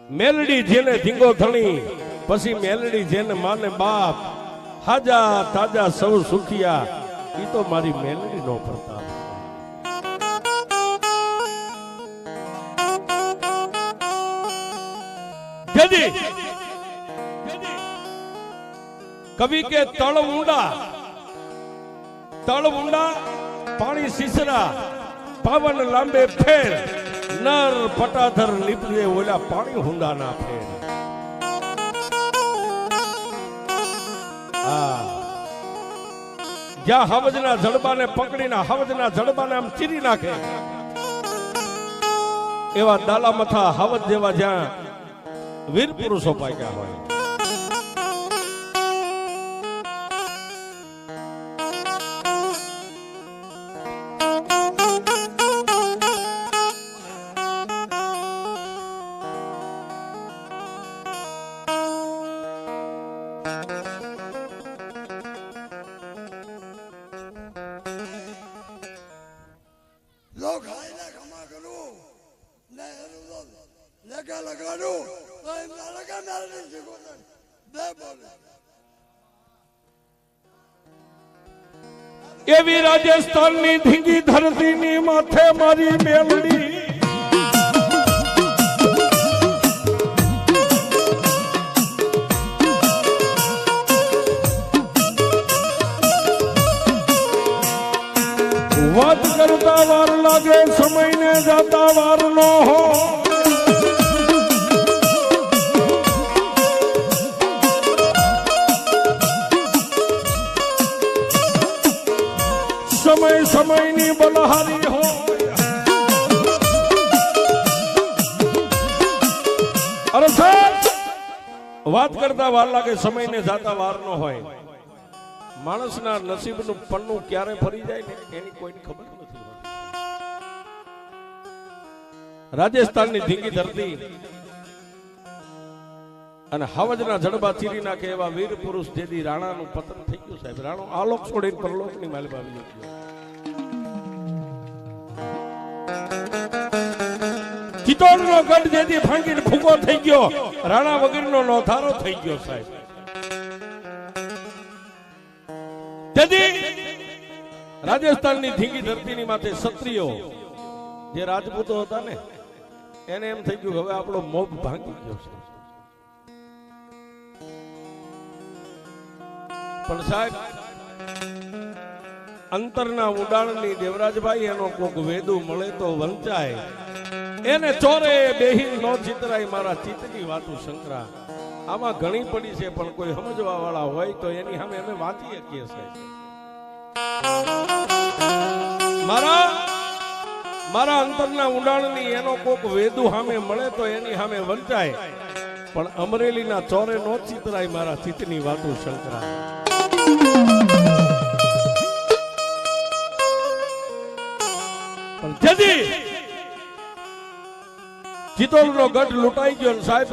મેલડી જેને ધીંગો ધણી, પછી મેલડી જેને માને બાપ, હાજા તાજા સૌ સુખિયા, ઈ તો મારી મેલડી નો પ્રતાપ. કવિ કે તળ ઊંડા પાણી સીસરા, પાવન લાંબે ફેર, નર પટાધર નીપજે ઓલા પાણી હુંડા ના ફેર. જ્યાં હવજના જડબાને પકડીને હવજના જડબાને આમ ચીરી નાખે, એવા દાલા મથા હવજ જેવા જ્યાં વીર પુરુષો પાક્યા હોય. એવી રાજસ્થાનની ધીંગી ધરતીની માથે મારી મેલડી, વાત કરતા વાર લાગે, સમયને જાતા વાર નો હો. સમયની બલહારી હો. અરે સાહેબ, વાત કરતા વાર લાગે, સમયને જાતા વાર નો હોય. માણસના નસીબનું પન્નું ક્યારે ફરી જાય ને એની કોઈને ખબર નથી. રાજસ્થાનની ધીંગી ધરતી અને હવજના જડબા ચીરી નાખે એવા વીર પુરુષ જેથી રાણાનું પતન થઈ ગયું સાહેબ. રાણો આલોક છોડીને પરલોકની માલિક આવી ગયો. ચિત્તોડનો ગઢ જેથી ભાંગીને ભૂકો થઈ ગયો, રાણા વગરનો નોધારો થઈ ગયો સાહેબ. તેથી રાજસ્થાનની ધીંગી ધરતીની માથે ક્ષત્રિયો જે રાજપૂતો હતા ને, એને એમ થઈ ગયું હવે આપણો મોભ ભાંગી ગયો છે. પણ સાહેબ, અંતરના ઉડાણની દેવરાજભાઈ એનો કોક વેદુ મળે તો વંચાય, એને ચોરે બેહી નો ચિતરાય મારા ચિત્તની વાતું શંકરા. આમાં ઘણી પડી છે, પણ કોઈ સમજવા વાળા હોય તો એની સામે અમે વાંચી શકીએ છીએ. મારા અંતરના ઉડાણની એનો કોક વેદુ સામે મળે તો એની સામે વંચાય, પણ અમરેલીના ચોરે નો ચિતરાય મારા ચિત્તની વાતું શંકરા. પણ જદી ચિત્તોડનો ગઢ લૂંટાઈ ગયો ને સાહેબ,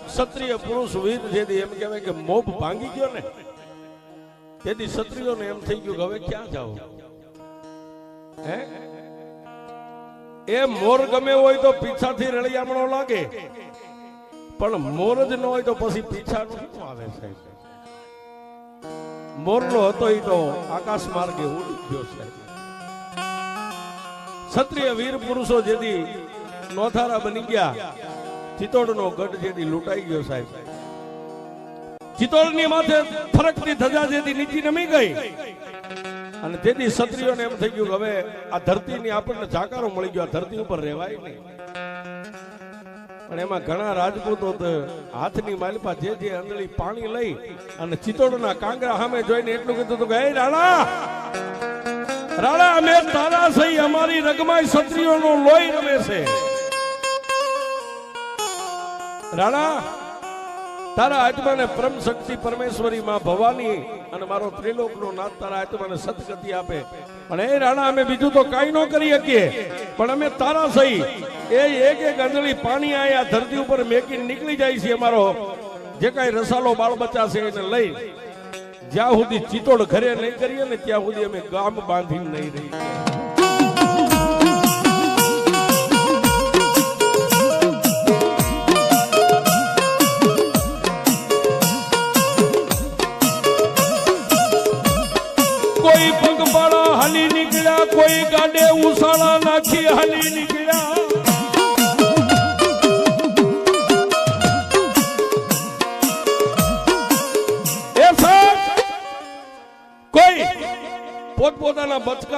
ક્ષત્રિય પુરુષ વીર જેથી એમ કહેવાય કે મોભ ભાંગી ગયો ને, તેથી ક્ષત્રિયોને એમ થઈ ગયું કે હવે ક્યાં જાવ. હે, એ મોર ગમે હોય તો પીછાથી રળિયામણો લાગે, પણ મોર જ ન હોય તો પછી પીછાનું શું આવે સાહેબ. મોરનો હતો એ તો આકાશ માર્ગે ઉડી ગયો સાહેબ. ક્ષત્રિય વીર પુરુષો જેથી નોથારા બની ગયા, ચિત્તોડનો ગઢ જેથી લૂંટાઈ ગયો સાહેબ. ચિત્તોડની માથે ફરકતી ધજા જેથી નીચી નમી ગઈ, અને તેથી ક્ષત્રિયોને એમ થઈ ગયું કે હવે આ ધરતીની આપણને જાકારો મળી ગયો, આ ધરતી ઉપર રહેવાય નહીં. પણ એમાં ઘણા રાજપૂતો હાથની માલિપા જે અંદળી પાણી લઈ અને ચિત્તોડના કાંગરા સામે જોઈને એટલું કીધું હતું કે હે રાણા, અમે તારા સહી અમારી રગમાય ક્ષત્રિયોનો લોહી રમે છે. રાણા, તારા આત્માને પરમ શક્તિ પરમેશ્વરી માં ભવાની અને મારો ત્રિલોકનો નાથ તારા આત્માને સદગતિ આપે. પણ એ રાણા, અમે બીજું તો કાંઈ ન કરી શકીએ, પણ અમે તારા સહી એ એક એક અંજળી પાણી આ ધરતી ઉપર મેકીને નીકળી જાય છે. અમારો જે કાંઈ રસાલો બાળ બચ્ચા છે એને લઈ જ્યાં સુધી ચિત્તોડ ઘરે નહીં કરીએ ને ત્યાં સુધી અમે ગામ બાંધી નહીં રહી.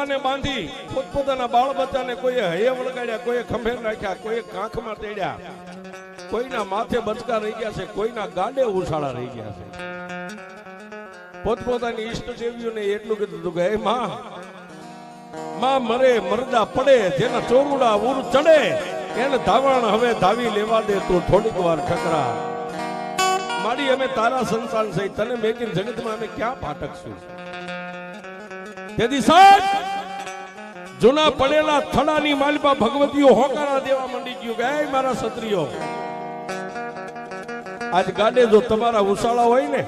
બચકાને બાંધી પોતપોતાના બાળ બચ્ચાને કોઈએ હૈયે વળગાડ્યા, કોઈએ ખંભે નાખ્યા, કોઈએ કાંખમાં તેડ્યા, કોઈના માથે બચકા રહી ગયા છે, કોઈના ગાડે ઉછાળા રહી ગયા છે. પોતપોતાની ઈષ્ટ દેવીઓને એટલું કીધું હતું કે હે માં મરે મરદા પડે, જેના ચોરુડા ઉર ચડે એને ધાવણ હવે ધાવી લેવા દે, તું થોડીક વાર ઠકરા. માડી અમે તારા સંતાન છે, તને મેકીન જગતમાં અમે ક્યાં પાટકશું. તેથી સાહેબ જૂના પડેલા થડાની માલપા ભગવતીઓ હોકારા દેવા માંડી ગયું કે હે મારા ક્ષત્રિયો, આજ ગાડે જો તમારા ઉસાળા હોય ને,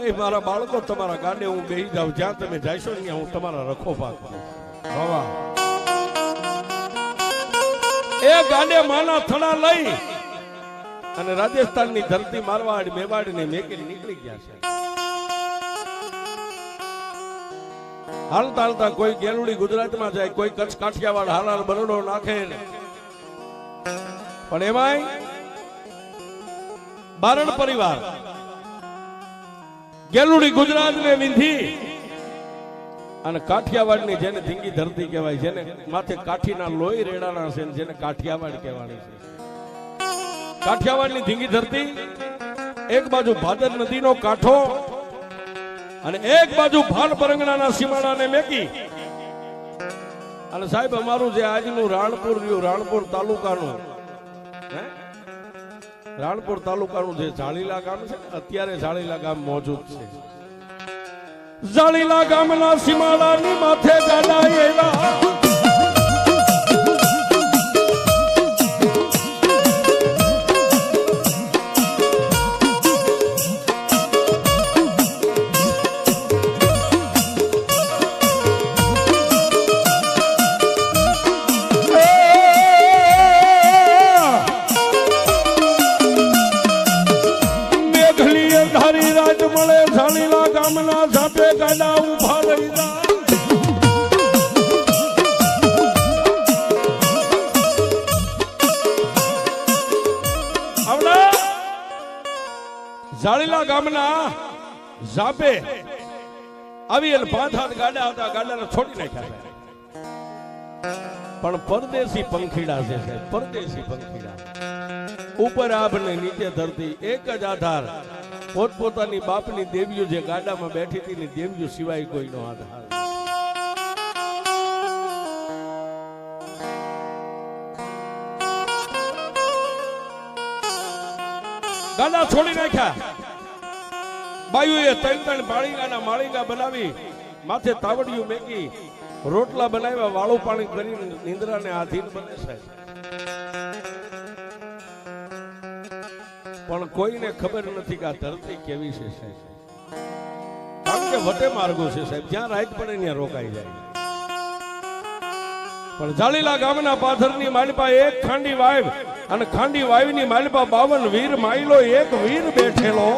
હે મારા બાળકો તમારા ગાડે હું બેહી જાઉં, જ્યાં તમે જાશો ને હું તમારા રખો પાક. વાહ, એ ગાડે માના થડા લઈ અને રાજસ્થાનની ધરતી મારવાડ મેવાડ ને મેકીને નીકળી ગયા છે. હાલતા હાલતા કોઈ ગેલુડી ગુજરાતમાં જાય, કોઈ કચ્છ કાઠિયાવાડ હાલાલ બરોડો નાખે, પણ એમાંય બારણ પરિવાર ગેલુડી ગુજરાત ને વિંધી અને કાઠિયાવાડ ની જેને ધીંગી ધરતી કહેવાય, જેને માથે કાઠીના લોહી રેડાના છે, જેને કાઠિયાવાડ કહેવાની છે. કાઠિયાવાડ ની ધીંગી ધરતી, એક બાજુ ભાદર નદીનો કાંઠો અને એક બાજુ ભાલ પરંગણાના સીમાડાને મેકી અને સાહેબ અમારું જે આજનું રાણપુર રહ્યું, રાણપુર તાલુકાનું રાણપુર તાલુકાનું જે ઝાલીલા ગામ છે, અત્યારે ઝાલીલા ગામ મોજૂદ છે. ઝાલીલા ગામના સીમાડાની માથે ગાડા એવા ઝાલીલા ગામના ઝાપે આવી અને 5 ગાડા હતા, ગાડાને છોડી નાખ્યા. પણ પરદેશી પંખીડા છે સાહેબ, પરદેશી પંખીડા. ઉપર આભ ને નીચે ધરતી, એક જ આધાર, પોતપોતાની બાપની દેવીઓ જે ગાડામાં બેઠી હતી ને દેવીઓ સિવાય કોઈનો આધાર. ગાડા છોડી નાખ્યા. બાયુએ 3 પાણીગાના માળીગા બનાવી, માથે તાવડિયું મેકી, રોટલા બનાવ્યા, વાળું પાણી કરી નિંદ્રાને આધીન બને સાહેબ. પણ કોઈને ખબર નથી કે આ ધરતી કેવી છે સાહેબ. કારણ કે વટે માર્ગો છે સાહેબ, જ્યાં રાત પડે ત્યાં રોકાઈ જાય. પણ ઝાલીલા ગામના પાથરની માલપા એક ખાંડી વાવ અને ખાંડી વાવની માલપા 52 વીર માયલો, એક વીર બેઠેલો.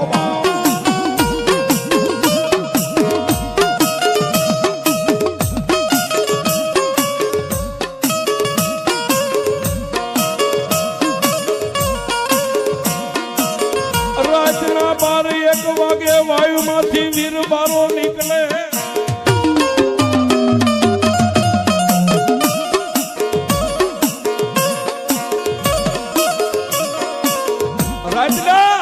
રાતના 12-1 વાગે વાયુમાંથી વીર બારો નીકળે. રાતના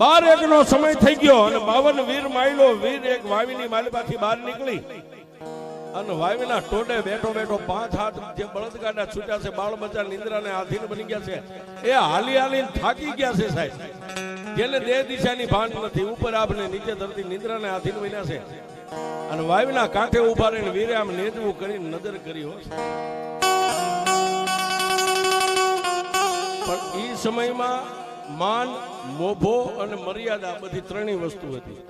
12-1 નો સમય થઈ ગયો અને 52 વીર માયલો, વીર એક વાવીની માલપાથી બહાર નીકળી અને વાવીના ટોડે બેઠો બેઠો 5 હાથ જે બળદગાડા છૂટ્યા છે, બાળ બચ્ચા નિંદ્રાને આધીન બની ગયા છે, એ હાલી હાલીને થાકી ગયા છે સાહેબ. જેને દેહ દિશાની ભાન નથી, ઉપર આભને નીચે ધરતી નિંદ્રાને આધીન બન્યા છે. અને વાવીના કાંઠે ઉભા રહીને વીરે આમ નેજવું કરીને નજર કરી હો. પણ એ સમયમાં માન, મોભો અને મર્યાદા બધી ત્રણેય વસ્તુ હતી.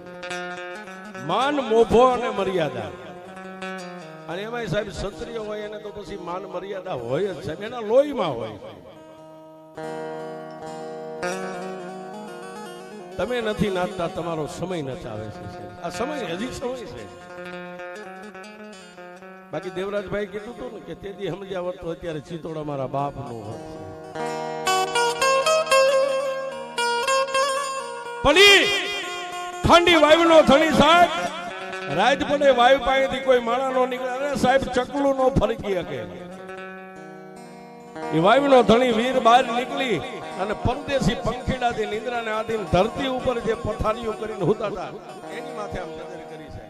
માન, મોભો અને મર્યાદા. અને એમાં સાહેબ ક્ષત્રિય હોય એને તો પછી માન મર્યાદા હોય જ સાહેબ, એના લોહીમાં હોય. તમે નથી નાચતા, તમારો સમય નચાવે છે. આ સમય હજી સમય છે. બાકી દેવરાજભાઈ કીધું હતું ને કે તેથી સમજ્યા હોત તો અત્યારે ચિતોડા મારા બાપ નો હોત. પણ ખાંડી વાયુનો ધણી સાહેબ રાત પડે વાયુ પાસેથી કોઈ માણા નો નીકળે, અરે સાહેબ ચકલું નો ફરકી શકે. એ વાયુનો ધણી વીર બહાર નીકળી અને પરદેશી પંખીડાથી નિંદ્રાને આધીન ધરતી ઉપર જે પથારીઓ કરીને હુતા હતા એની માથે આમ નજર કરી છે.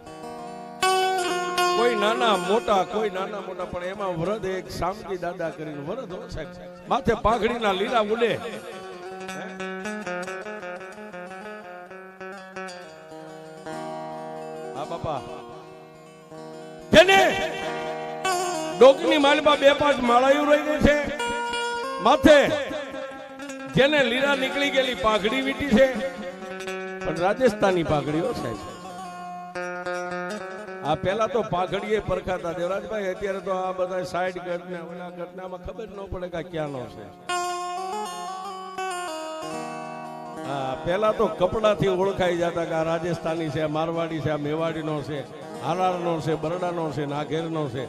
કોઈ નાના મોટા પણ એમાં વરદ એક શામજી દાદા કરીને વરદ હો સાહેબ, માથે પાઘડીના લીલા ઉડે. હા બાપા, જેને ડોકની માલમાં 2-5 માળાયું રહી ગઈ છે, માથે જેને લીલા નીકળી ગયેલી પાઘડી વીટી છે, પણ રાજસ્થાની પાઘડીઓ સાહેબ. આ પેલા તો પાઘડીએ પરખાતા દેવરાજભાઈ, અત્યારે તો આ બધા સાઈડ કટ ને ઓલા કટ ને આમાં ખબર ન પડે કે ક્યાંનો છે. હા, પેલા તો કપડાથી ઓળખાઈ જતા કે આ રાજસ્થાની છે, મારવાડી છે, આ મેવાડીનો છે, હારારનો છે, બરડાનો છે, નાઘેરનો છે.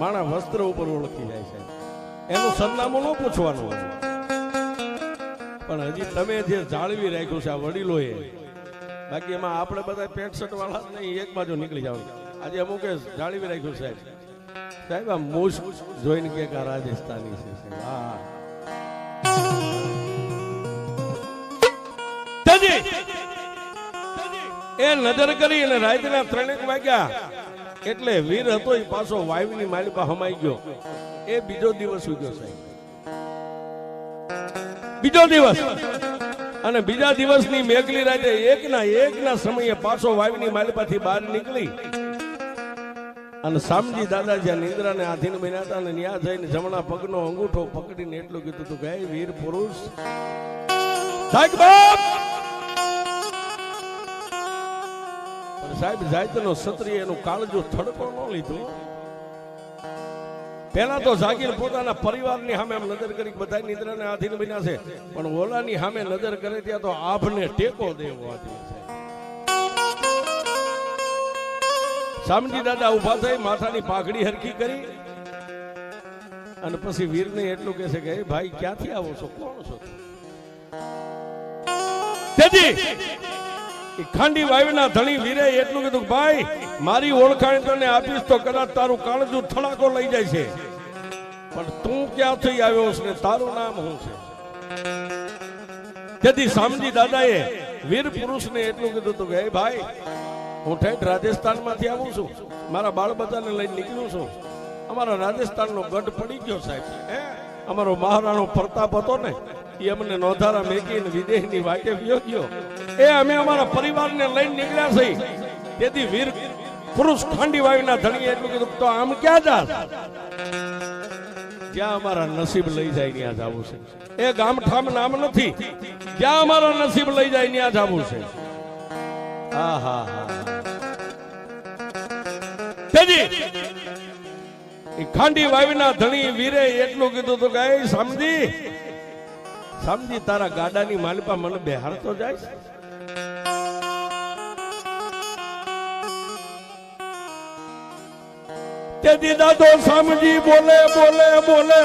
માણા વસ્ત્ર ઉપર ઓળખી જાય છે, એનું સરનામું ન પૂછવાનું. પણ હજી તમે જે જાળવી રાખ્યું છે આ વડીલોએ, બાકી એમાં આપણે બધા 65 વાળા નહીં, એક બાજુ નીકળી જવાનું. આજે અમુકે જાળવી રાખ્યું સાહેબ. સાહેબ આ મૂછ જોઈને કે આ રાજસ્થાની છે. હા, એ નજર કરી અને રાતના 3 વાગ્યા એટલે વીર હતો એ પાછો વાયુની માલિપા હમાઈ ગયો. એ બીજો દિવસ ઉગ્યો સાહેબ, બીજો દિવસ. અને બીજા દિવસની મેઘલી રાતે એકના સમયે પાછો વાયુની માલિપાથી બહાર નીકળી અને શામજી દાદા જ્યાં નિંદ્રાને આધીન બન્યા હતા અને ત્યાં જઈને જમણા પગનો અંગૂઠો પકડીને એટલું કીધું હતું કે હે વીર પુરુષ સાહેબ જાયતનો ક્ષત્રિય એનું કાળજું થડકો ન લીધું. પેલા તો જાગીર પોતાના પરિવારની સામે આમ નજર કરી, બધા નિદ્રાને આધીન બન્યા છે, પણ ઓલાની સામે નજર કરે ત્યાં તો આભને ટેકો દેવો આધીન છે. શામજી દાદા ઉભા થઈ માથાની પાઘડી હરખી કરી અને પછી વીરને એટલું કહે છે કે ભાઈ ક્યાંથી આવો છો, કોણ છો? ખાંડી વાયુના ધણી વીરે એટલું કીધું, ભાઈ મારી ઓળખાણ તને આપીશ તો કદાચ તારું કાળજું થડાકો લઈ જાય છે, પણ તું ક્યાંથી આવ્યો છે ને તારું નામ શું છે? તેથી શામજી દાદાએ વીર પુરુષને એટલું કીધું હતું કે હે ભાઈ હું ઠેઠ રાજસ્થાનમાંથી આવું છું, મારા બાળ બચ્ચાને લઈને નીકળ્યું છું. અમારા રાજસ્થાનનો ગઢ પડી ગયો સાહેબ. અમારો મહારાણો પ્રતાપ હતો ને, એ અમને નોધારા મેકીને વિદેશની વાટે વ્યો ગયો. એ અમે અમારા પરિવારને લઈને નીકળ્યા છે. તેથી વીર પુરુષ ખાંડી વાયુના ધણીએ એટલું કીધું, તો આમ ક્યાં જા? જ્યાં અમારા નસીબ લઈ જાય ત્યાં જવું છે. એ ગામઠામ નામ નથી, જ્યાં અમારા નસીબ લઈ જાય ત્યાં જવું છે. હા હા હા. ખાંડી વાયુના ધણી વીરે એટલું કીધું તો કે સમજી તારા ગાડાની માલિપા મને બેહાર તો જાય. તે દીધા તો સમજી બોલે બોલે બોલે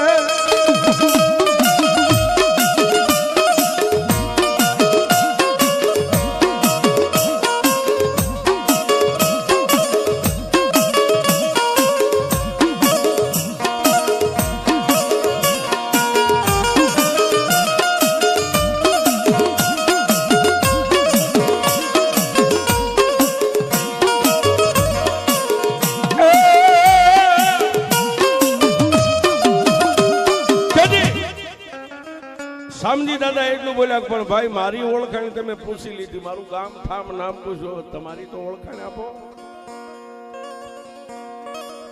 શામજી દાદા એટલું બોલ્યા, પણ ભાઈ મારી ઓળખાણ તમે પૂછી લીધી, મારું ગામ ઠામ નામ પૂછો, તમારી તો ઓળખાણ આપો.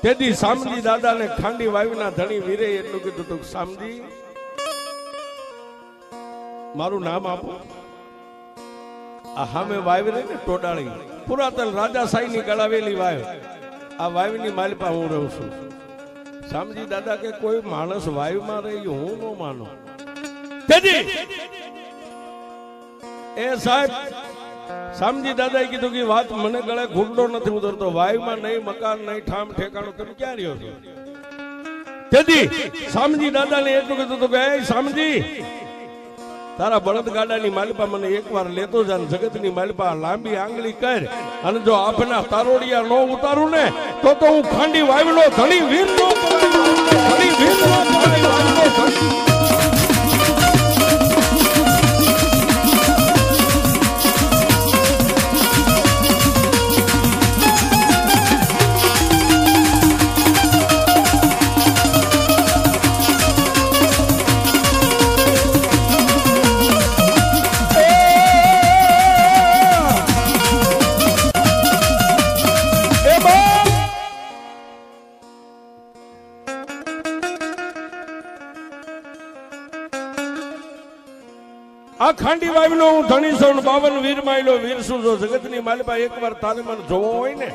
તેથી શામજી દાદાને ખાંડી વાયુના ધણી વીરે એટલું કીધું હતું, શામજી મારું નામ આપો. આ હામે વાયુ રે ને ટોડાળી, પુરાતન રાજાશાહી ની ગળાવેલી વાયુ, આ વાયુની માલિપા હું રહું છું. શામજી દાદા કે કોઈ માણસ વાયુમાં રહી હું ન માનું. એ સાહેબ શામજી દાદાએ કીધું કે વાત મને ગળે ઘૂંટડો નથી ઉતરતો, વાયુમાં નહીં, મકાન નહીં, ઠામ ઠેકાણું, તમે ક્યાં રહ્યો છો? તેથી શામજી દાદાને એટલું કીધું કે શામજી તારા બળદગાડાની માલિપા મને એકવાર લેતો જા ને જગતની માલિપા લાંબી આંગળી કર અને જો આપના તારોડિયા નો ઉતારું ને તો હું ખાંડી વાવનો ધણી વીર નો ધણી વીર નો ખાંડી વાવનો ધણી આ ખાંડી વાવનો હું ધણી છું 52 વીર માયલો વીર છું જો જગતની માલિપા એકવાર તારે મને જોવો હોય ને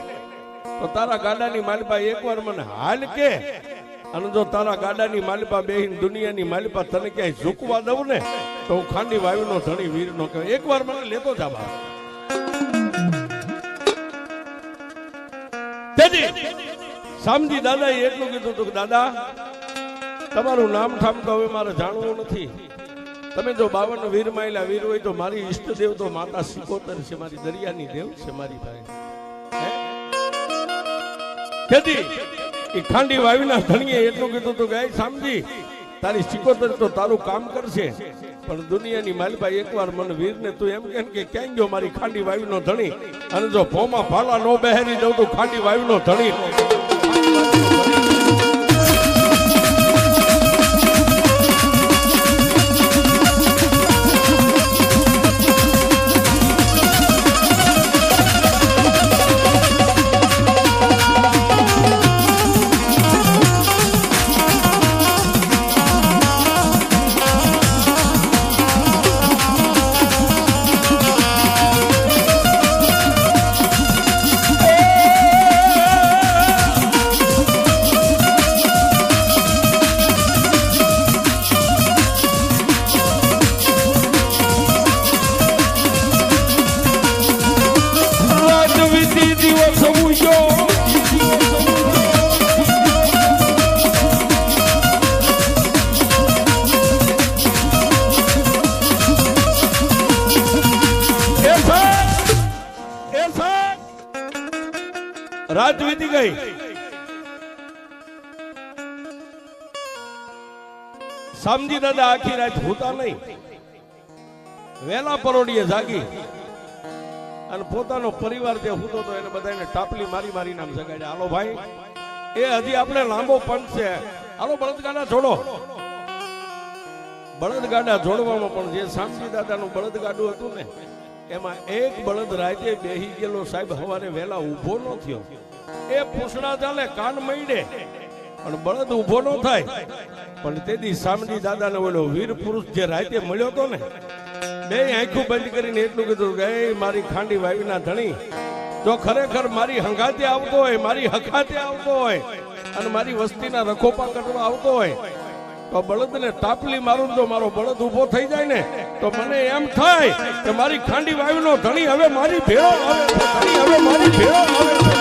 તો તારા ગાડાની માલિપા એકવાર મને હાલ કે અને જો તારા ગાડાની માલિપા બેહીન દુનિયાની માલિપા તને ક્યાંય ઝૂકવા દઉં ને તો હું ખાંડી વાવનો ધણી વીર નો કહે એકવાર મને લેતો જા બા શામજી દાદાએ એટલું કીધું હતું કે દાદા તમારું નામ ઠામ તો હવે મારે જાણવું નથી તમે જો 52 વીર માયલા વીર હોય તો મારી ઈષ્ટદેવ તો માતા સિકોતર છે મારી દરિયાની દેવ છે મારી ભાઈ તેથી એ ખાંડી વાવીના ધણીએ એટલું કીધું તો કે શામજી તારી સિકોતર તો તારું કામ કરશે પણ દુનિયાની માલિપા એકવાર મને વીરને તું એમ કે ક્યાં ગયો મારી ખાંડી વાવીનો ધણી અને જો ભોમાં ભાલા નો બહેરી દઉં તો ખાંડી વાવીનો ધણી રાત વીતી ગઈ શામજી દાદા આખી રાત હોતા નહીં વેલા પરોડીએ જાગી અને પોતાનો પરિવાર જે હોતો તો એને બધાને ટાપલી મારી મારી નામ જગાડ્યા હાલો ભાઈ એ હજી આપણે લાંબો પંથ છે હાલો બળદગાડા છોડો બળદગાડા જોડવામાં પણ જે શામજી દાદાનું બળદગાડું હતું ને એમાં એક બળદ રાતે બેહી ગયેલો સાહેબ હવારે વેલા ઊભો ન થયો એ પૂછડા ચાલે કાન મઈડે પણ બળદ ઊભો ન થાય પણ તેથી શામજી દાદાને ઓલો વીર પુરુષ જે રાતે મળ્યો તો ને બે આંખું બંધ કરીને એટલું કીધું કે મારી ખાંડી વાવીના ધણી જો ખરેખર મારી હંગાતે આવતો હોય મારી હકાતે આવતો હોય અને મારી વસ્તીના રખોપા કરવા આવતો હોય તો બળદને ટાપલી મારું તો મારો બળદ ઊભો થઈ જાય ને તો મને એમ થાય કે મારી ખાંડી વાવીનો ધણી હવે મારી ભેળો આવે છે ધણી હવે મારી ભેળો આવે છે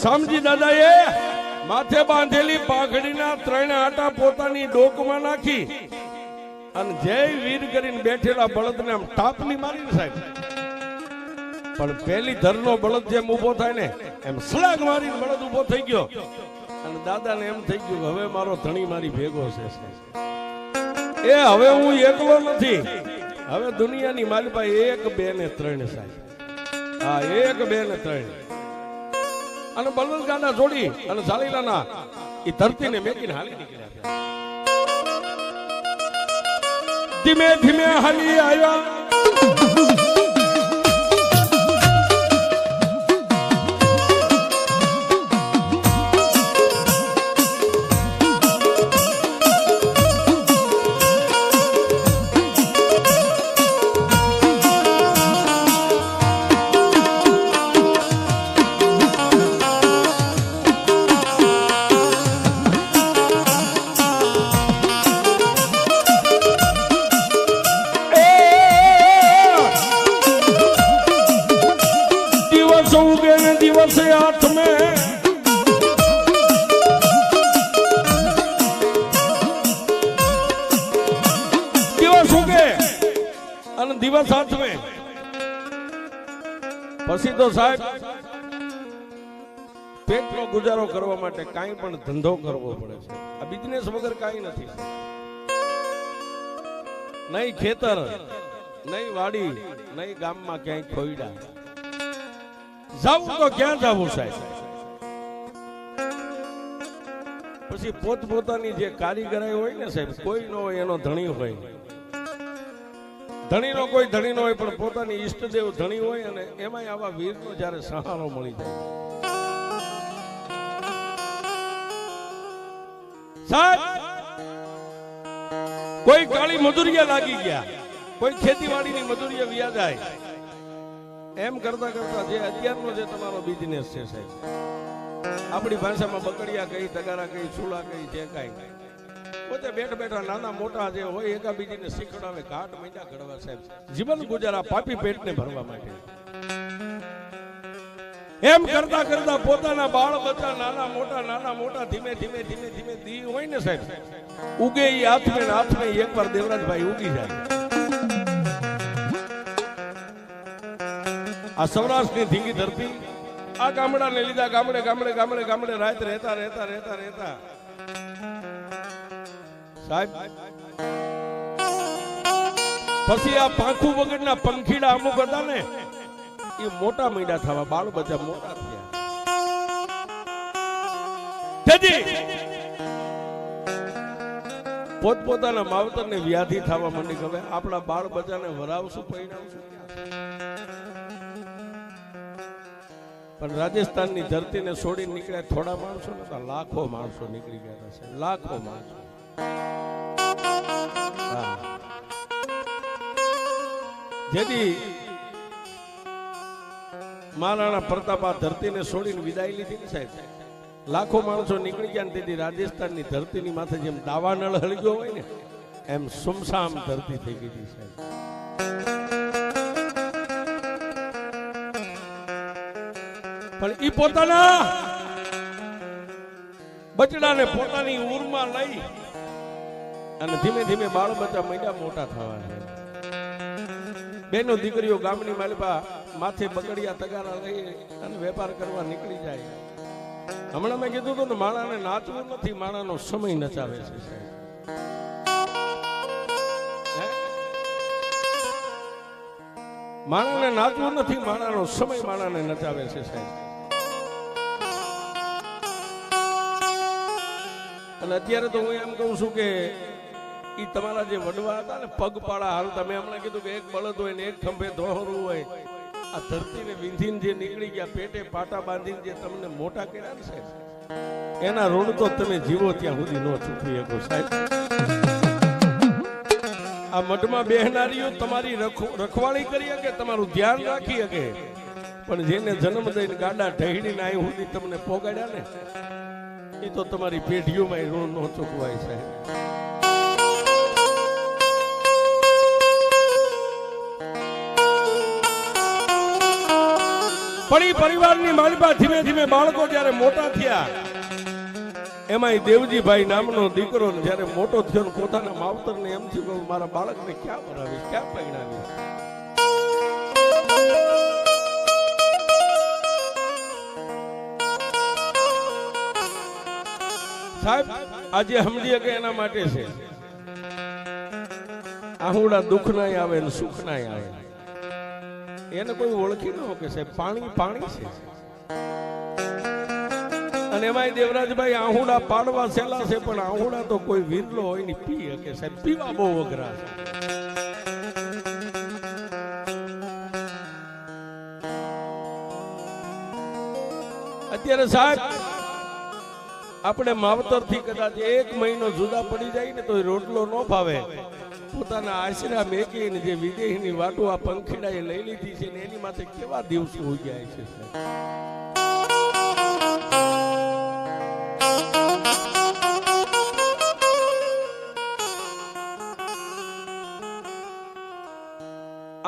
શામજી દાદાએ માથે બાંધેલી પાઘડીના 3 આટા પોતાની ડોકમાં નાખી અને જય વીર કરીને બેઠેલા બળદને આમ ટાપલી મારી સાહેબ પણ પહેલી ધરનો બળદ જેમ ઊભો થાય ને એમ સલાગ મારીને બળદ ઊભો થઈ ગયો અને દાદાને એમ થઈ ગયું હવે મારો ધણી મારી ભેગો છે એ હવે હું એકલો નથી હવે દુનિયાની માલિપા 1 2 ને 3 સાહેબ હા 1 2 ને 3 અને બળદગાડા જોડી અને ઝાલીલાના એ ધરતીને મેકીને હાલી નીકળ્યા ધીમે ધીમે હાલી આવ્યા અને દિવસ સાચવે. પછી તો સાહેબ પેટનો ગુજારો કરવા માટે કાંઈ પણ ધંધો કરવો પડે છે. આ બિઝનેસ વગર કાંઈ નથી. નહીં ખેતર, નહીં વાડી, નહીં ગામમાં ક્યાંય ખોઈડા. જાવું તો ક્યાં જાવું સાહેબ? પછી પોતપોતાની જે કારીગરાઈ હોય ને સાહેબ, કોઈ નો હોય એનો ધણી હોય, ધણીનો કોઈ ધણી નો હોય, પણ પોતાની ઈષ્ટદેવ ધણી હોય. અને એમાંય આવા વીરનો જ્યારે સહારો મળી જાય સાહેબ, કોઈ કાળી મજૂરીએ લાગી ગયા, કોઈ ખેતીવાડીની મજૂરીએ વ્યા જાય. એમ કરતા કરતા જે અત્યારનો જે તમારો બિઝનેસ છે સાહેબ, આપણી ભાષામાં બકડિયા કઈ, તગારા કઈ, ચૂલા કઈ, જે કાંઈ પોતે બેઠા બેઠા નાના મોટા જે હોય એકાબીજીને શીખડાવે, ઘાટ મૈડા ઘડવા સાહેબ, જીવન ગુજારા પાપી પેટને ભરવા માટે. એમ કરતા કરતા પોતાના બાળ બચ્ચા નાના મોટા ધીમે ધીમે ધીમે ધીમે દી હોય ને સાહેબ, ઉગે ઈ હાથમે ને હાથમે એકવાર દેવરાજભાઈ ઉગી જાય. આ સૌરાષ્ટ્રની ધીંગી ધરતી, આ ગામડાને લીધા ગામડે ગામડે ગામડે ગામડે રાત રહેતા રહેતા રહેતા રહેતા સાહેબ, પછી આ પાંખું વગરના પંખીડા અમુક હતા ને, એ મોટા મીંડા થવા, બાળ બચ્ચા મોટા થયા. પોતપોતાના માવતરને વ્યાધિ થવા માંડી. હવે આપણા બાળ બચ્ચાને વરાવશું, પરિણામશું. પણ રાજસ્થાનની ધરતીને છોડીને નીકળ્યા થોડા માણસો નતા, લાખો માણસો નીકળી ગયા છે, લાખો માણસો. જેથી મહારાણા પ્રતાપ આ ધરતીને છોડીને વિદાય લીધી ને સાહેબ, લાખો માણસો નીકળી ગયા ને તેથી રાજસ્થાનની ધરતીની માથે જેમ દાવાનળ હળગ્યો હોય ને, એમ સુમસામ ધરતી થઈ ગઈ હતી સાહેબ. પણ ઈ પોતાના બચડાને પોતાની ઉરમાં લઈ અને ધીમે ધીમે બાળ બચ્ચા મૈડા મોટા થવા છે. બેનો દીકરીઓ ગામની માલિપા માથે બગડિયા તગારા લઈ અને વેપાર કરવા નીકળી જાય. હમણાં મેં કીધું હતું ને, માણાને નાચવું નથી, માણાનો સમય નચાવે છે સાહેબ. માણાને નાચવું નથી, માણાનો સમય માણાને નચાવે છે સાહેબ. અને અત્યારે તો હું એમ કહું છું કે ઈ તમારા જે વડવા હતા ને, પગપાળા હાલતા, મેં હમણાં કીધું કે એક બળદ હોય ને એક ખંભે દોહરું હોય, આ ધરતીને વિંધીને જે નીકળી ગયા, પેટે પાટા બાંધીને જે તમને મોટા કર્યા ને સાહેબ, એના ઋણ તો તમે જીવો ત્યાં સુધી ન ચૂકવી શકો સાહેબ. આ મઠમાં બેહનારીઓ તમારી રખવાળી કરી શકે, તમારું ધ્યાન રાખી શકે, પણ જેને જન્મ દઈને ગાડા ઢહીડીને અહીં સુધી તમને પોગાડ્યા ને, એ તો તમારી પેઢીઓમાં ઋણ ન ચૂકવાય સાહેબ. પણ એ પરિવારની માલિપા ધીમે ધીમે બાળકો જયારે મોટા થયા, એમાં દેવજીભાઈ નામનો દીકરો જયારે મોટો થયો ને, પોતાના માવતરને એમ થયું કે મારા બાળકને ક્યાં ભણાવીશ, ક્યાં પરણાવીશ. સાહેબ આજે સમજીએ કે એના માટે છે, આહુડા દુઃખ ના આવે ને સુખ ના આવે, એને કોઈ ઓળખી ન કે સાહેબ, પાણી પાણી છે. અને એમાં દેવરાજભાઈ આહુડા પાડવા સહેલા છે, પણ આહુડા તો કોઈ વીરલો હોય ને પી શકે સાહેબ, પીવા બહુ અઘરા છે. અત્યારે સાહેબ આપણે માવતર થી કદાચ 1 મહિનો જુદા પડી જાય ને તો રોટલો ન ભાવે. પોતાના આશરા મેકીને જે વિદેહની વાટો આ પંખીડાએ લઈ લીધી છે ને, એની માથે કેવા દિવસો હોઈ જાય છે.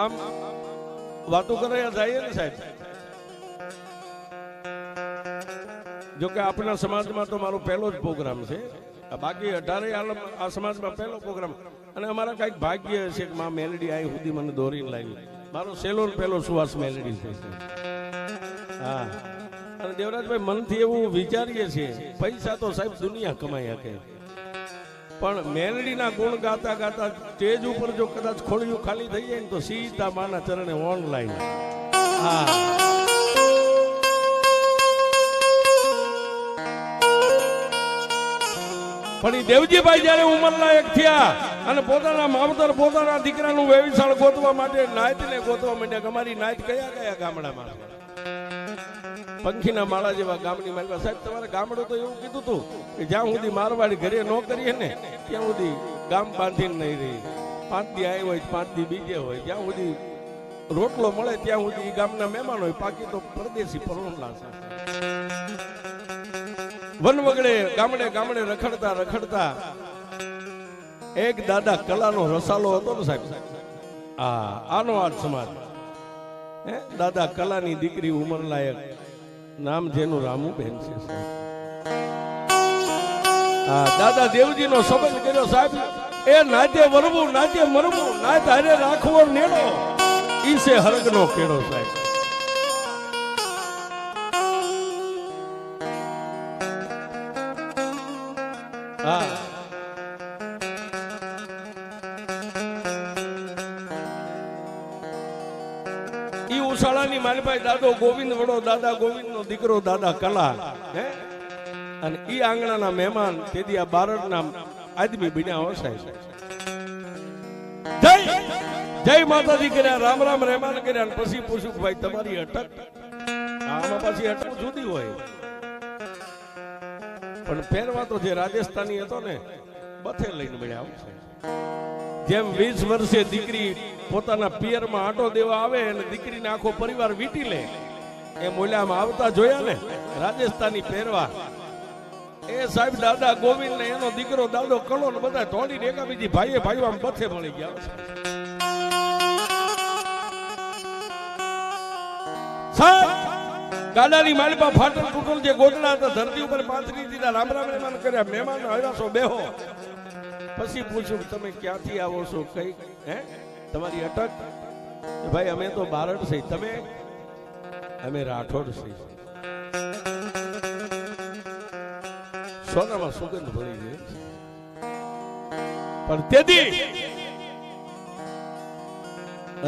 આમ વાતો કર્યા જાય ને સાહેબ. જો કે આપણા સમાજમાં તો મારો પહેલો જ પ્રોગ્રામ છે, બાકી 18 આલમ આ સમાજમાં પહેલો પ્રોગ્રામ. અને અમારા કઈક ભાગ્ય છે કે માં મેલડી આઈ સુધી મને દોરીને લાવી. મારો સેલો પહેલો સુવાસ મેલડી છે. હા, અને દેવરાજભાઈ મનથી એવું વિચારીએ છીએ, પૈસા તો સાહેબ દુનિયા કમાઈ શકે, પણ મેલડીના ગુણ ગાતા ગાતા સ્ટેજ ઉપર જો કદાચ ખોળિયું ખાલી થઈ જાય ને તો સીધા માના ચરણે ઓનલાઈન. હા, પણ એ દેવજીભાઈ જયારે ઉંમરલાયક થયા અને પોતાના માવતર પોતાના દીકરાનું વેવિશાળ ગોતવા માટે નાયતને ગોતવા માંડ્યા. અમારી નાયત કયા કયા ગામડામાં? પંખીના માળા જેવા ગામની માલિકા. સાહેબ તમારે ગામડું તો એવું કીધું હતું કે જ્યાં સુધી મારવાડી ઘરે ન કરીએ ને ત્યાં સુધી ગામ બાંધીને નહીં રહી. 5 દી આવી હોય 5 દી બીજે હોય, જ્યાં સુધી રોટલો મળે ત્યાં સુધી ગામના મહેમાન હોય, બાકી તો પરદેશી પરણલા છે. વન વગડે ગામડે ગામડે રખડતા રખડતા એક દાદા કલાનો રસાલો હતો ને સાહેબ. આનો આ સમાજ દાદા કલાની દીકરી ઉંમરલાયક, નામ જેનું રામુબેન છે સાહેબ. દાદા દેવજી નો સંબંધ કર્યો સાહેબ. એ નાતે વરવું નાતે મરવું નાત હારે રાખવો નેડો ઈસે હરગનો કેડો સાહેબ. હા, ઈ ઉશાળાની માલભાઈ દાદો ગોવિંદ વડો દાદા ગોવિંદ નો દીકરો દાદા કલા હે, અને ઈ આંગણાના મહેમાન તેથી આ બારડના આદમી બન્યા હો સાહેબ. જય જય માતાજી કર્યા, રામ રામ રહેમાન કર્યા, અને પછી પૂછ્યું ભાઈ તમારી અટક? આમાં પાછી અટક જુદી હોય, પણ પહેરવા તો જે રાજસ્થાની હતો ને બથે લઈને મળ્યા આવશે. જેમ 20 વર્ષે દીકરી પોતાના પિયરમાં આટો દેવા આવે અને દીકરીને આખો પરિવાર વીટી લે, એમ ઓલામાં આવતા જોયા ને રાજસ્થાની પહેરવા. એ સાહેબ દાદા ગોવિંદ ને એનો દીકરો દાદો કલો ને બધા તોડીને એકાબીજી ભાઈએ ભાઈઓ આમ બથે મળી ગયા. ગાડાની માલિપા ફાટલ તૂટલ જે ગોટલા હતા ધરતી ઉપર પાથરી દીધા, રામ રામ મહેમાન કર્યા. મહેમાન આવ્યા છો બેહો. પછી પૂછ્યું તમે ક્યાંથી આવો છો, કઈ હે તમારી અટક? ભાઈ અમે તો બારડ છે, તમે? અમે રાઠોડ છે. સોનામાં સુગંધ ભરી ગઈ. પણ તેથી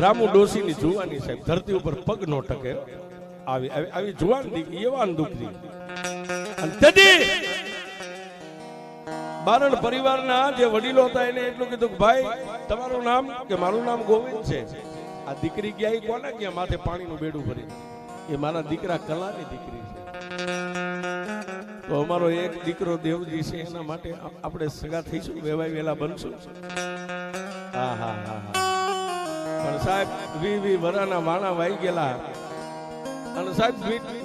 રામુ ડોશીની જુવાની સાહેબ ધરતી ઉપર પગ નો ટકે. આવી જુવાન દીકરી, યુવાન દીકરી. અને તેથી બારડ પરિવારના જે વડીલો હતા એને એટલું કીધું કે ભાઈ તમારું નામ? કે મારું નામ ગોવિંદ છે. આ દીકરી ગયા કોને ગયા માથે પાણીનું બેડું ભરી? એ મારા દીકરા કલાની દીકરી છે. તો અમારો એક દીકરો દેવજી છે, એના માટે આપણે સગા થઈશું, વેવાય વેલા બનશું. હા હા હા હા. પણ સાહેબ 20 વરાના વાણા વાઈ ગયેલા, અને સાહેબ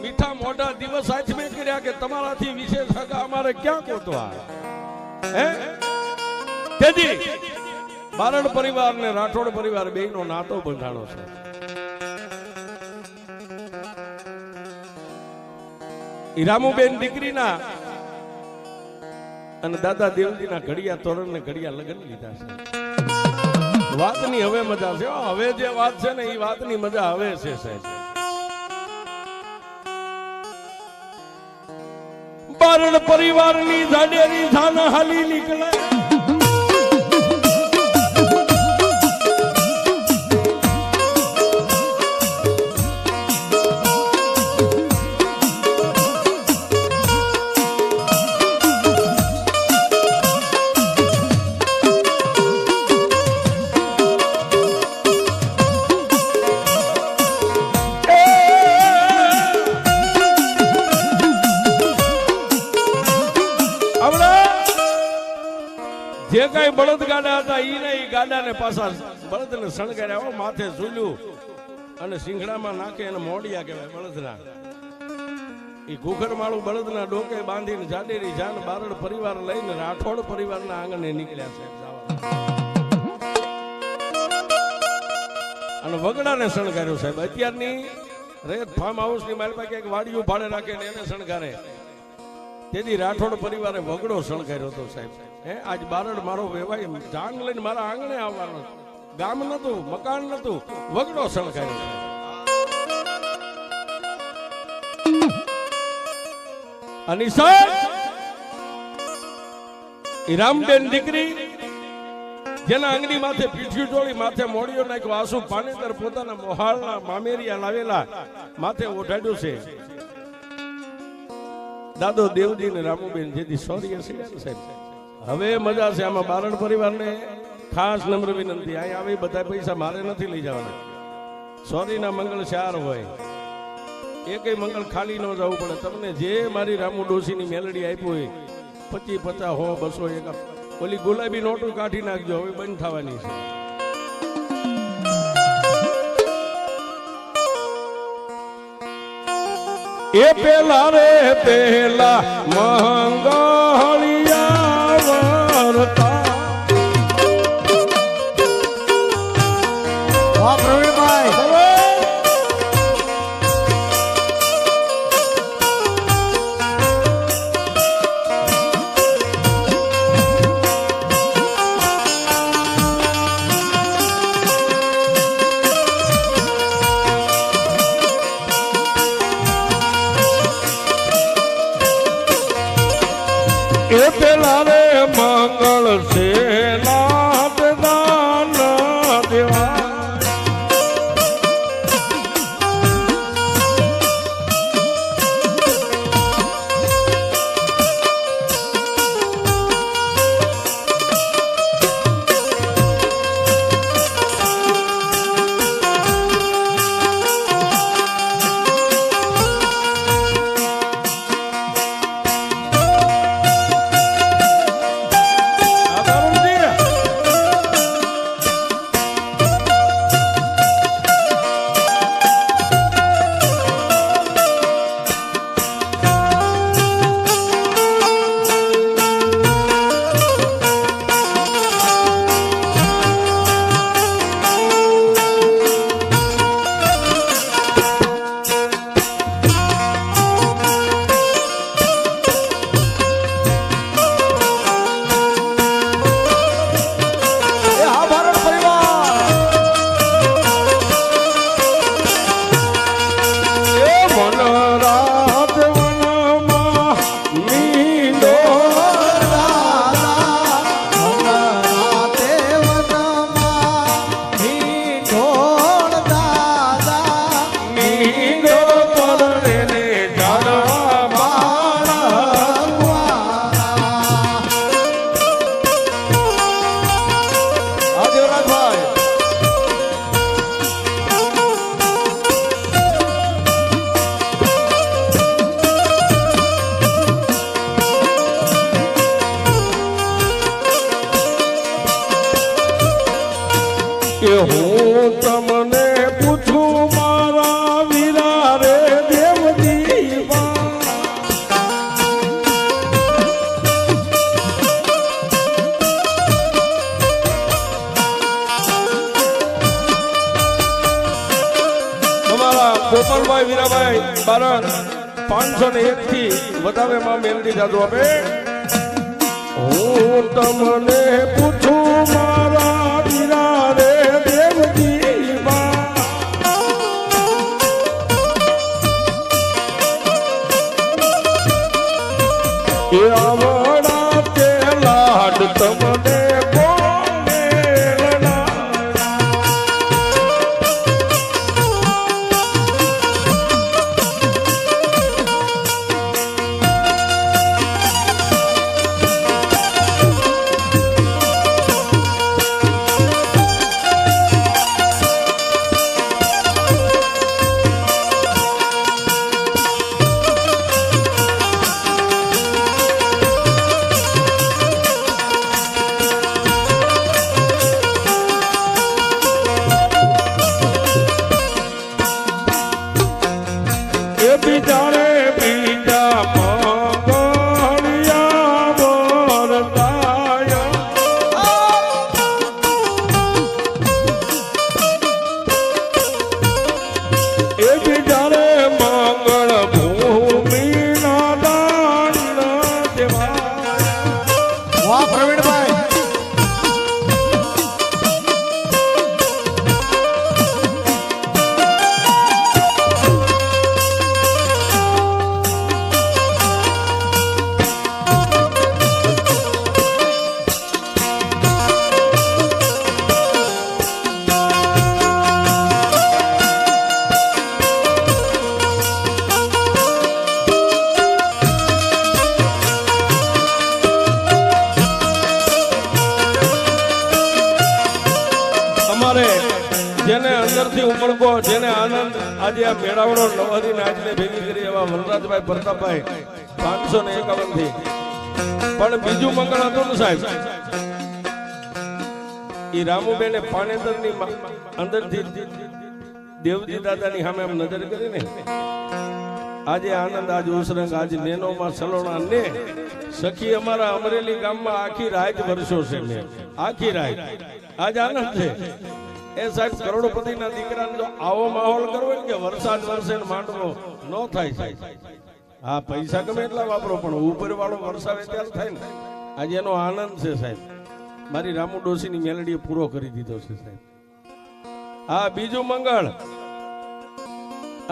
મીઠા મોઢા દિવસ આચમે કર્યા કે તમારાથી વિશેષ સગા અમારે ક્યાં ગોતવા? હે તેથી બારડ પરિવાર ને રાઠોડ પરિવાર બેયનો નાતો બંધાણો છે. રામુબેન દીકરીના અને દાદા દેવજીના ઘડિયા તોરણ ને ઘડિયા લગ્ન લીધા છે. વાતની હવે મજા છે. હવે જે વાત છે ને એ વાતની મજા હવે છે સાહેબ. બારડ પરિવારની જાડેરી ધાના હાલી નીકળે. જે કઈ બળદ ગાડા હતા ઈ ગાડાને પાછા બળદને શણગાર્યા, માથે ઝૂલ્યું અને સિંગડામાં નાખે એને મોડિયા કહેવાય બળદના. એ ઘુઘર માળું બળદના ડોકે બાંધીને જાડેરી જાન બારડ પરિવાર લઈને રાઠોડ પરિવારના આંગણે નીકળ્યા છે. અને વગડાને શણગાર્યો સાહેબ. અત્યારની રેત ફાર્મ હાઉસ ની મારી પાસે વાડીઓ ભાડે રાખે ને એને શણગારે. તેથી રાઠોડ પરિવારે વગડો શણગાર્યો હતો સાહેબ. હે આજ બારડ મારો વેવાય જાન લઈને મારા આંગણે આવવાનો. ગામ નતું, મકાન નતું, વગડો શણગાર્યો છે. અનિસા ઈરામબેન દીકરી જેના આંગળી માથે પીઠ્યું ચોળી માથે મોડિયો નાખ્યો આંસુ પાણીદર પોતાના મોહાળના મામેરિયા લાવેલા માથે ઓઢાડ્યું છે. દાદો દેવજી ને રામુબેન જેથી સોરી હશે સાહેબ. હવે મજા છે આમાં. બારણ પરિવારને ખાસ નમ્ર વિનંતી, અહીં આવી બધા પૈસા મારે નથી લઈ જવાના. સોરી ના મંગળ 4 હોય, એકેય મંગળ ખાલી ન જવું પડે. તમને જે મારી રામુ ડોશીની મેલડી આપ્યું હોય 25, 50, 100, 200, ઓલી ગુલાબી નોટું કાઢી નાખજો, હવે બંધ થવાની છે. એ પેલા રે પેલા મંગળિયા વરતા. વાહ પ્રવીણભાઈ. એ પેલા રે મંગળ છે નાથ દાન દેવા. કે હું તમને પૂછું મારા વીરા રે દેવજીવા. તમારા ગોપાલભાઈ વીરાભાઈ બારણ 501 થી વધારે માં મેલડી જાદુ આપે. હું તમને પૂછું મારા વીરા રે દેવજીવા. એ આવડા તે લાડ તમને કોને લડાયા. નગરથી ઉમળકો જેને આનંદ આજે આ મેળાવડો નવહરી નાચને ભેગી કરી એવા વનરાજભાઈ પ્રતાપભાઈ 551 થી પણ બીજું મંગળ હતું ને સાહેબ ઈ રામુબેને પાનેતરની અંદરથી દેવજી દાદાની સામે આમ નજર કરીને આજે આનંદ આજ ઉસરંગ આજ નેનોમાં સલોણા ને સખી અમારા અમરેલી ગામમાં આખી રાત વર્ષો છે ને આખી રાત આજ આનંદ છે એ સાહેબ કરોડપતિના દીકરાને જો આવો માહોલ કરવો ને કે વરસાદ વરસે ને માંડવો ન થાય સાહેબ હા પૈસા ગમે એટલા વાપરો પણ ઉપર વાળો વરસાવે ત્યારે થાય ને આજે એનો આનંદ છે સાહેબ મારી રામુ ડોશીની મેલડીએ પૂરો કરી દીધો છે સાહેબ હા બીજું મંગળ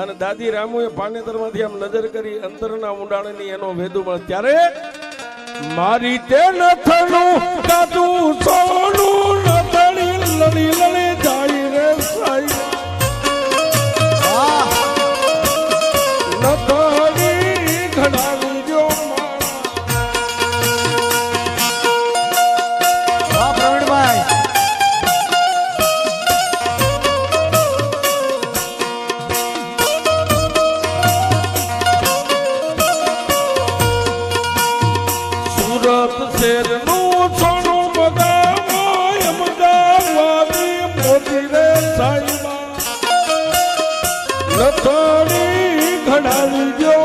અને દાદી રામુએ પાનેતરમાંથી આમ નજર કરી અંતરના ઊંડાણની એનો વેદુ મળે ત્યારે મારી તે નથનું કાદું સોનું નથણી લડી લડી જાય રે સાઈ નથણી ઘડાવી જો વાહ પ્રવીણભાઈ સુરત શેરનું સોનું બગાવો એમ ગાવાની મોતી રે સાઈબા નથણી ઘડાવી જો